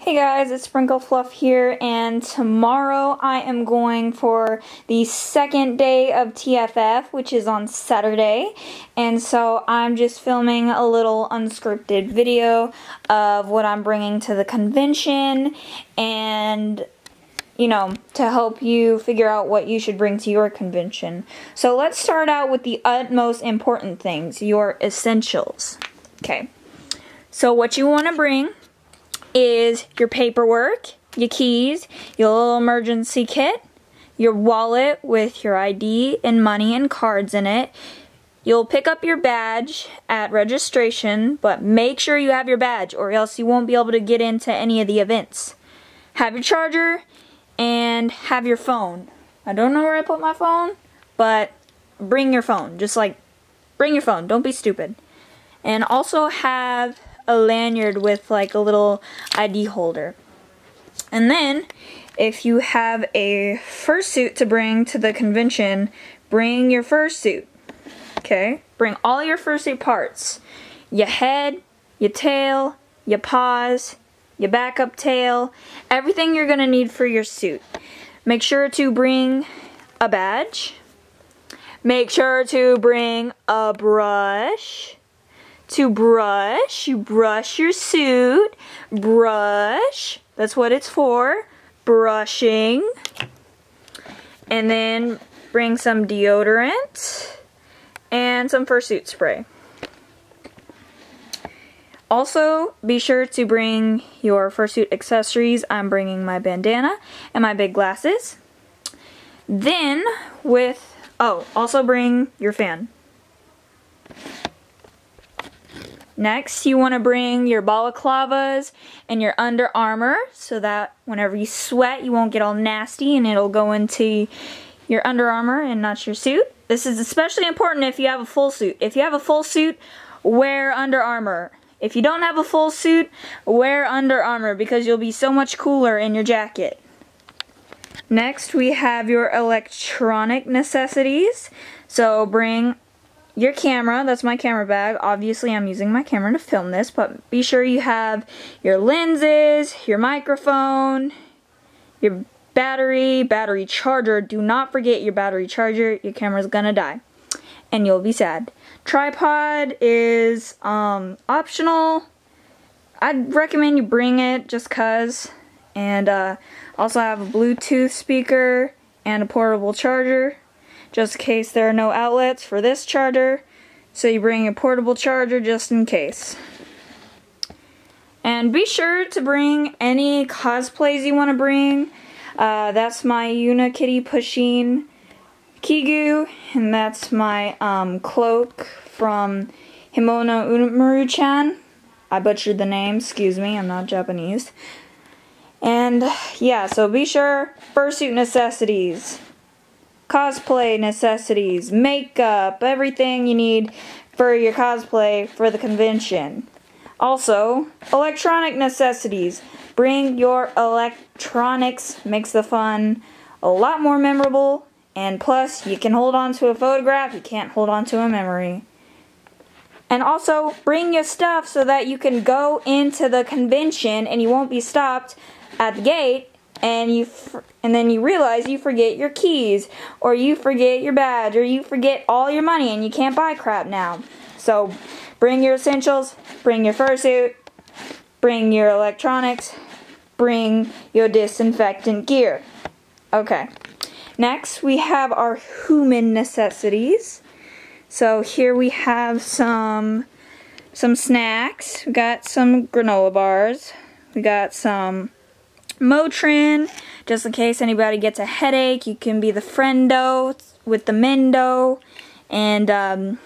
Hey guys, it's Sprinkle Fluff here, and tomorrow I am going for the second day of TFF, which is on Saturday, and so I'm just filming a little unscripted video of what I'm bringing to the convention, and you know, to help you figure out what you should bring to your convention. So let's start out with the utmost important things, your essentials. Okay, so what you want to bring is your paperwork, your keys, your little emergency kit, your wallet with your ID and money and cards in it. You'll pick up your badge at registration, but make sure you have your badge or else you won't be able to get into any of the events. Have your charger and have your phone. I don't know where I put my phone, but bring your phone. Just like, bring your phone. Don't be stupid. And also have a lanyard with like a little ID holder. And then if you have a fursuit to bring to the convention, bring your fursuit. Okay? Bring all your fursuit parts. Your head, your tail, your paws, your backup tail, everything you're gonna need for your suit. Make sure to bring a badge. Make sure to bring a brush. To brush, you brush your suit, brush, that's what it's for, brushing, and then bring some deodorant and some fursuit spray. Also, be sure to bring your fursuit accessories. I'm bringing my bandana and my big glasses. Then also bring your fan. Next, you want to bring your balaclavas and your Under Armour so that whenever you sweat, you won't get all nasty and it'll go into your Under Armour and not your suit. This is especially important if you have a full suit. If you have a full suit, wear Under Armour. If you don't have a full suit, wear Under Armour because you'll be so much cooler in your jacket. Next, we have your electronic necessities. So bring your camera, that's my camera bag. Obviously, I'm using my camera to film this, but be sure you have your lenses, your microphone, your battery charger. Do not forget your battery charger. Your camera's gonna die, and you'll be sad. Tripod is optional. I'd recommend you bring it just cause. And also have a Bluetooth speaker and a portable charger, just in case there are no outlets for this charger. So you bring a portable charger just in case. And be sure to bring any cosplays you want to bring. That's my Yuna Kitty pushing Kigu, and that's my cloak from Himono Umaru-chan. I butchered the name, excuse me, I'm not Japanese. And yeah, so be sure, fursuit necessities, cosplay necessities, makeup, everything you need for your cosplay for the convention. Also, electronic necessities. Bring your electronics, makes the fun a lot more memorable, and plus you can hold on to a photograph, you can't hold on to a memory. And also, bring your stuff so that you can go into the convention and you won't be stopped at the gate and then you realize you forget your keys, or you forget your badge, or you forget all your money and you can't buy crap now. So bring your essentials, bring your fursuit, bring your electronics, bring your disinfectant gear. Okay, next we have our human necessities. So here we have some snacks. We got some granola bars. We got some Motrin, just in case anybody gets a headache. You can be the friendo with the Mendo and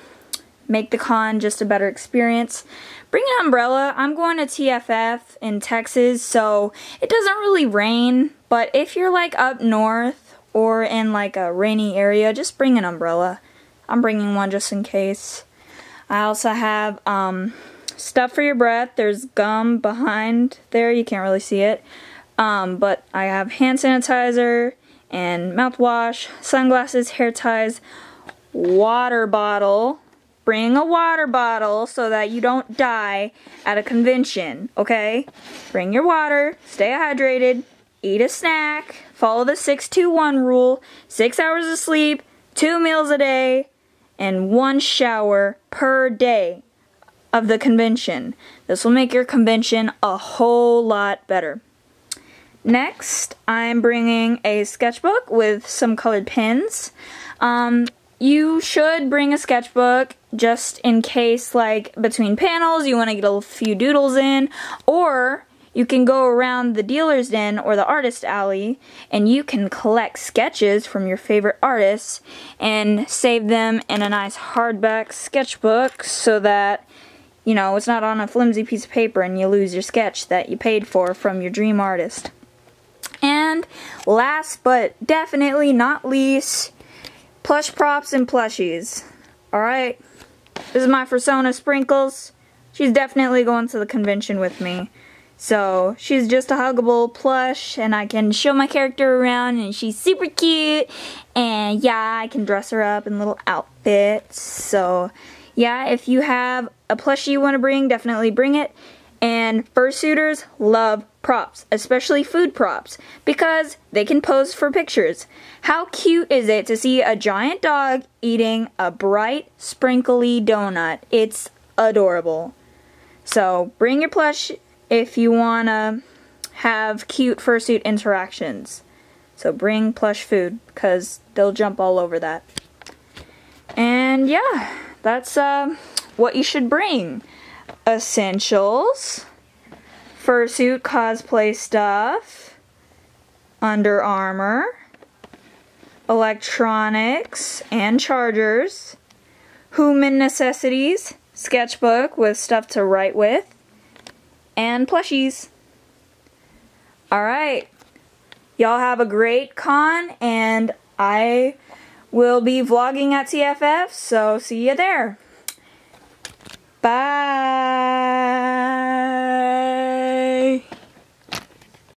make the con just a better experience. Bring an umbrella. I'm going to TFF in Texas, so it doesn't really rain, but if you're like up north or in like a rainy area, just bring an umbrella. I'm bringing one just in case. I also have stuff for your breath. There's gum behind there. You can't really see it. But I have hand sanitizer and mouthwash, sunglasses, hair ties, water bottle. bring a water bottle so that you don't die at a convention, okay? Bring your water, stay hydrated, eat a snack, follow the 6-2-1 rule, 6 hours of sleep, 2 meals a day, and 1 shower per day of the convention. This will make your convention a whole lot better. Next, I'm bringing a sketchbook with some colored pens. You should bring a sketchbook just in case, like, between panels you want to get a few doodles in, or you can go around the dealer's den or the artist alley and you can collect sketches from your favorite artists and save them in a nice hardback sketchbook so that, you know, it's not on a flimsy piece of paper and you lose your sketch that you paid for from your dream artist. And last but definitely not least, plush props and plushies. Alright, this is my Fursona Sprinkles. She's definitely going to the convention with me. So, she's just a huggable plush, and I can show my character around, and she's super cute. And yeah, I can dress her up in little outfits. So, yeah, if you have a plushie you want to bring, definitely bring it. And fursuiters love props, especially food props, because they can pose for pictures. How cute is it to see a giant dog eating a bright, sprinkly donut? It's adorable. So bring your plush if you want to have cute fursuit interactions. So bring plush food, because they'll jump all over that. And yeah, that's what you should bring. Essentials, fursuit cosplay stuff, Under Armour, electronics and chargers, human necessities, sketchbook with stuff to write with, and plushies. Alright, y'all have a great con, and I will be vlogging at TFF, so see you there. Bye!